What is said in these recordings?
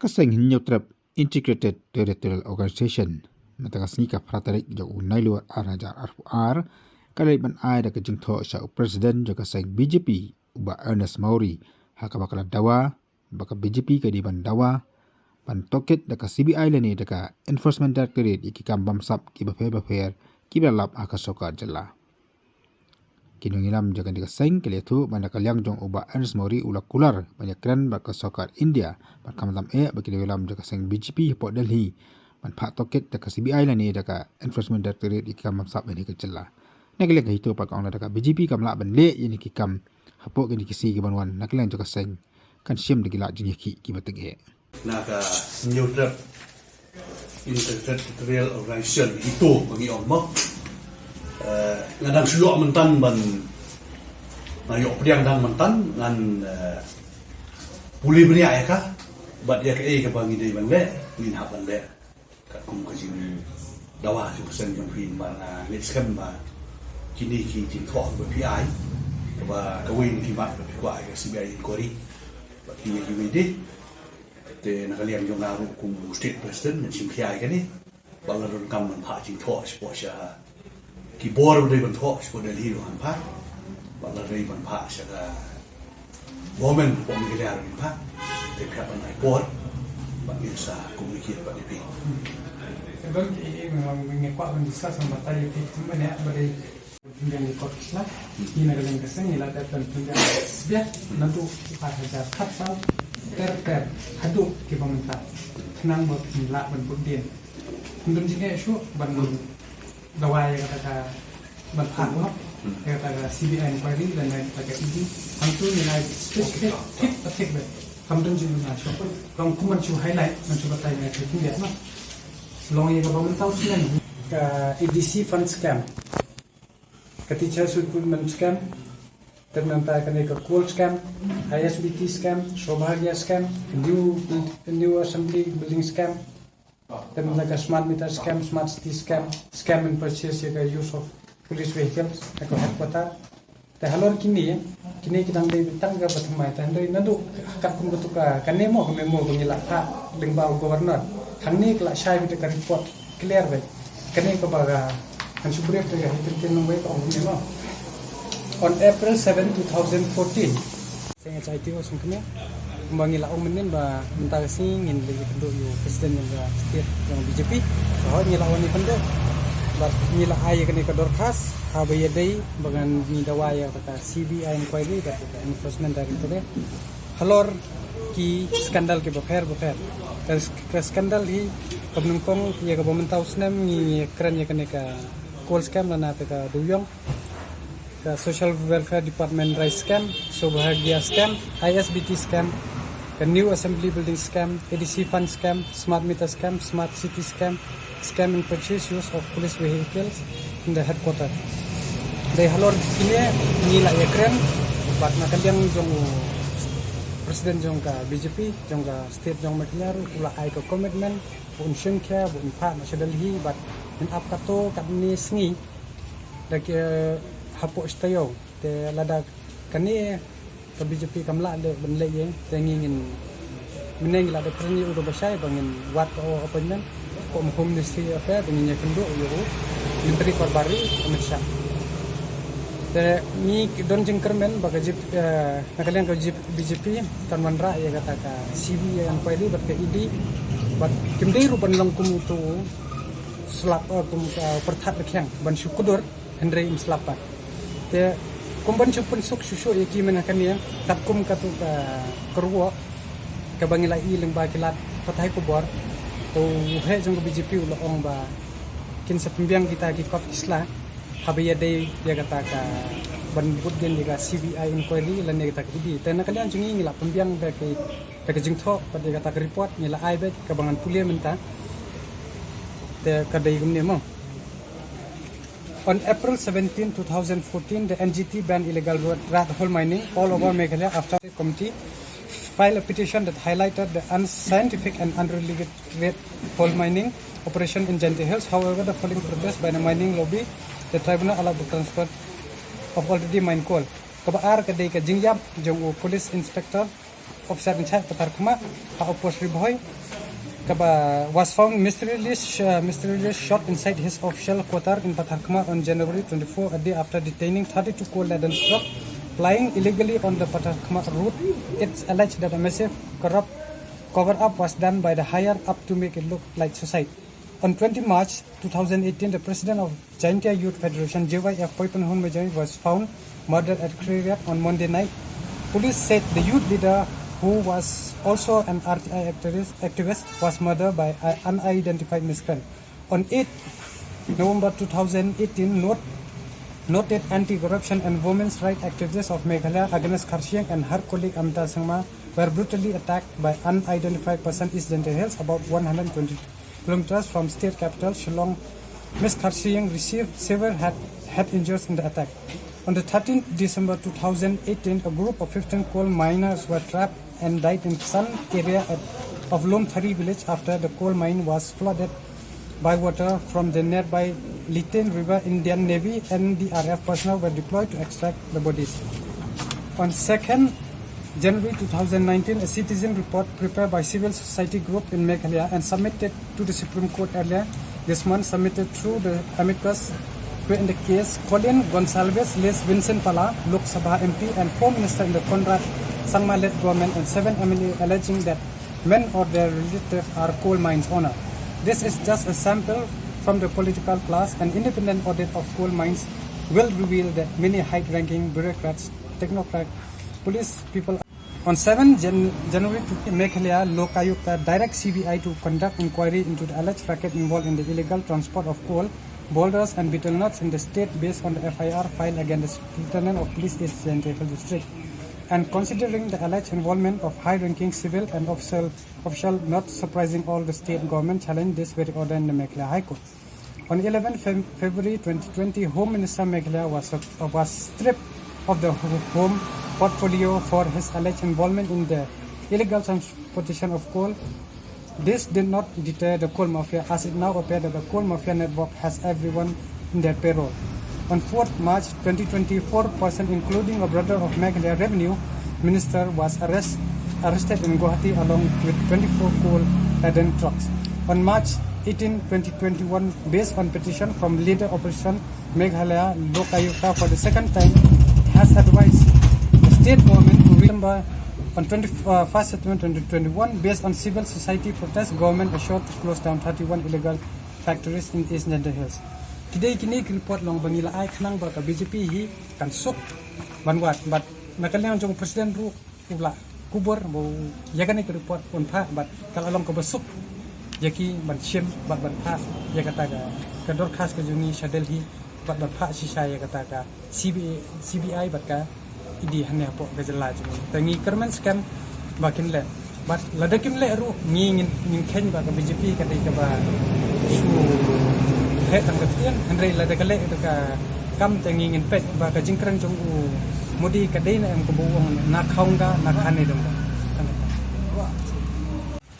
kaseng hinyotrap Integrated Territorial Organization matakas ni ka fratarik jo unailu araja ar kalai ban ai da kejengtho sha presiden jo kaseng BJP uba Ernest Mauri haka bakala dawa baka BJP ka di ban dawa ban tohkit da ka CBI leni da ka enforcement directorate ikikam bamsap ki bafer ki balap aka soka jylla kinungilam jagan di kaseng keletu banda kalyang jong uba Ernest Mauri ulak kular banyak keren baka soka India bakam lam baki wilam jaga kaseng BJP Port Delhi ban pak tohkit da ka CBI leni da ka enforcement directorate ikikam bamsap leni ka jylla nakilang HITO pak ong da ka BJP kam la ban le ini kikam hapok ni kisi ki banwan nakilang jaga kaseng kan syem de gila jinki ki batege naga neutral integrated territorial organization HITO bagi ommo ngadang suyok mentan ban nayok pediang dang mentan ngan puli benia ya ka bat ya ke bagi dei ban le min hab ban le ka kum ka jing dawa ju sen jong pin ban le skam ba kini ki jing thok ba PI ba ka win ki ba kwa ka CBI inquiry ba ki ye di te nakalian jong naru kum state president ngan sim PI ka ni ba la ron kam man pha jing thok spo sha ki bor dei ban thok spo del hi han pha ba la dei ban pha sha ga women pom ki la ron pha te ka ban ai bor ba ni sa communicate ba ni pi sebab ini kuat mendiskus sama tadi itu mana beri tinggal di kota lah ini negara keseng ini ada tinggal sebiar nanti ada kapsal ter hadu ke pemerintah tenang buat nilai benbudin untuk jika isu bangun dawa yang kata bantuan yang kata CBI inquiry dan lain sebagainya tentu nilai spesifik tip kemudian juga nasional kalau kuman cu highlight mencoba tanya ke tinggal mah long yang pemerintah sudah ke EDC fund scam ketika sudah scam ternyata kena ke coal scam, ISBT scam, Sobhagya scam, new assembly building scam, ternyata ke smart meter scam, smart city scam, scam in purchase ya ke use of police vehicles, ke headquarter. Tehalor kini kita ambil bintang ke pertama itu, hendak nandu kat pun betul ke memo pengilak tak dengbau governor, hang ni kelak syai kita ke report clear baik, kena ke baga, kan subrief tu ya itu nombor itu orang memo. On April 7, 2014, saya HITO sungkemnya kembali laung menin ba minta kasing ingin lagi penduk yo presiden yang state yang BJP so ngilawan ni penduk ba ngila ay kani ka dorkas habaya day bagan ni dawaya kata CBI inquiry da enforcement directorate halor ki skandal ke bafir ke skandal hi pemnungkong ya ka pemerintah usnam ni keren ya kani ka coal scam lana ka duyong Social Welfare Department Rice Scam, Sobhagya Scam, ISBT Scam, the New Assembly Building Scam, EDC Fund Scam, Smart Meter Scam, Smart City Scam, Scam in Purchase Use of Police Vehicles in the headquarters. They halor kini nila ekren, but nakaliang jong Presiden jong ka BJP, jong ka State jong Maklar, ula ay ka commitment, buon syengkya, buon pa nasyadalhi, but in apkato kadni sngi, daki hapok stayo te lada kani ke BJP kamla le benle ye tengingin meneng lada preni udo basai bangin wat ko appointment ko home ministry affair dengan kendo yo menteri perbari Indonesia te ni don jengkermen baga jip nakalian ke BJP tanwan ra ya kata ka CBI yang pali bat ke ID bat kimdei rupan langkum tu selap kum perthat lekyang ban syukur hendrei imslapat te kumban chupun suk susu yaki menakan ya takum katu ka kerwo ka bangila ilang ba kilat patay ko bor to he jong BJP ulo ong ba kin sa pembiang kita ki kop isla habaya day ya kata ka ban budgen diga CBI inquiry lan ya kata idi te nakalian jungi ngila pembiang ba ke jingtho pada kata ka report ngila ai ba ka bangan pulia menta te kadai gumne mo. On April 17, 2014, the NGT banned illegal rat hole mining all over Meghalaya after the committee filed a petition that highlighted the unscientific and unregulated coal mining operation in Jylla Hills. However, the following protest by the mining lobby, the tribunal allowed the transfer of already mined coal. Kabaar kadai ka jingyap jong police inspector officer in charge patar kuma ha opos riboy kaba was found mysteriously shot inside his official quarter in Patarkuma on January 24, a day after detaining 32 coal-laden trucks flying illegally on the Patarkuma route. It's alleged that a massive corrupt cover-up was done by the higher-up to make it look like suicide. On 20 March 2018, the president of Jaintia Youth Federation, jylla was found murdered at Kriya on Monday night. Police said the youth leader, who was also an RTI activist, was murdered by an unidentified miscreant. On 8 November 2018, noted anti-corruption and women's rights activists of Meghalaya, Agnes Kharshiang and her colleague Amita Sangma, were brutally attacked by unidentified person in East Jylla Hills, about 120 kilometers from state capital Shillong. Ms. Kharshiang received severe head injuries in the attack. On the 13th December 2018, a group of 15 coal miners were trapped and died in some area of Lomthari village after the coal mine was flooded by water from the nearby Litain River. Indian Navy and NDRF personnel were deployed to extract the bodies. On 2nd January 2019, a citizen report prepared by civil society group in Meghalaya and submitted to the Supreme Court earlier this month, submitted through the amicus in the case Colin Gonsalves, Les Vincent Pala, Lok Sabha MP and 4 ministers in the Conrad Sangma-led government and 7 MLA alleging that men or their relatives are coal mines owner. This is just a sample from the political class. An independent audit of coal mines will reveal that many high-ranking bureaucrats, technocrats, police people. On 7 January, Meghalaya Lokayukta direct CBI to conduct inquiry into the alleged racket involved in the illegal transport of coal, boulders and betel nuts in the state based on the FIR filed against the Lieutenant of Police East Jylla District. And considering the alleged involvement of high-ranking civil and official, not surprising, all the state government challenged this very order in the Meghalaya High Court. On 11 February 2020, Home Minister Meghalaya was stripped of the home portfolio for his alleged involvement in the illegal transportation of coal. This did not deter the coal mafia, as it now appears that the coal mafia network has everyone in their payroll. On 4th March 2020, 4 persons, including a brother of Meghalaya Revenue Minister, was arrested in Guwahati along with 24 coal-laden trucks. On March 18, 2021, based on petition from leader opposition Meghalaya Lokayukta for the second time, has advised the state government to remember on 21st September 2021, based on civil society protest, government assured to close down 31 illegal factories in East Jylla Hills. Today, kini report long bangila ay kanang ba ka BJP hi kan sok banwat but nakaleng jong president ru ula kubur bo yagan ik report on pha but kal along ka basuk yaki ban shim bat ban pha yakata ga kador khas ka juni shadel hi bat ban pha shisha yakata ka CBI bat ka idi hanne po ga jalla jung tangi kerman scam bakin le but ladakim le ru ngin khen ba ka BJP ka dei ka ba su he tang ketian andre la de kale ka kam tangingin pet ba ka jingkrang jong u modi ka dei na em ko buwang na khaunga na khane dong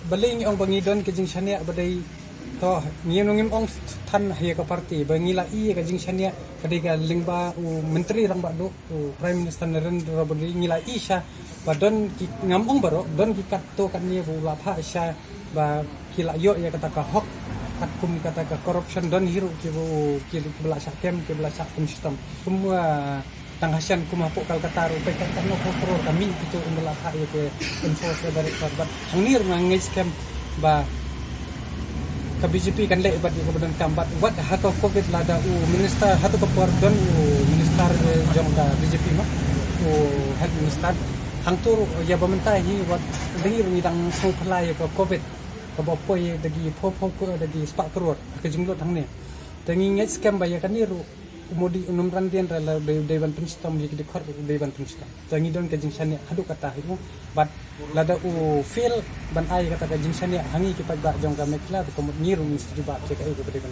baling ong bangidon ke jing shania badai to ngim ong than he ka party bangila i ka jing shania kadai ka lingba u menteri rang ba do prime minister Narendra Modi ngila i sha ba don ki ngam ong baro don ki kat to kan ni bu la pha sha ba kila yo ya kata ka hok kum kata ka corruption don hero ki bela sakem ki bela sakem system semua tanghasian kumapok kalkata ro pe kan no ko kami itu umla ka ye ke enforce dari korban hangir ngai scam ba ka BJP kan le ba di ko dan kambat what HITO covid lada minister HITO ko por don minister jong ka BJP ma head minister hang tur ya pemerintah hi wat dengir ni dang so phlai ko covid kabo poi dagi pho ko dagi spak krot ke jinglot hang ne tangi ngai scam ba ya kan ni ru modi unum randian rala dewan penstam di khor dewan penstam tangi don ke jingsani hadu kata himu but lada feel ban ai kata ke jingsani hangi ki pagba jong ka mekla ko niru ni stuba ke ai ko dewan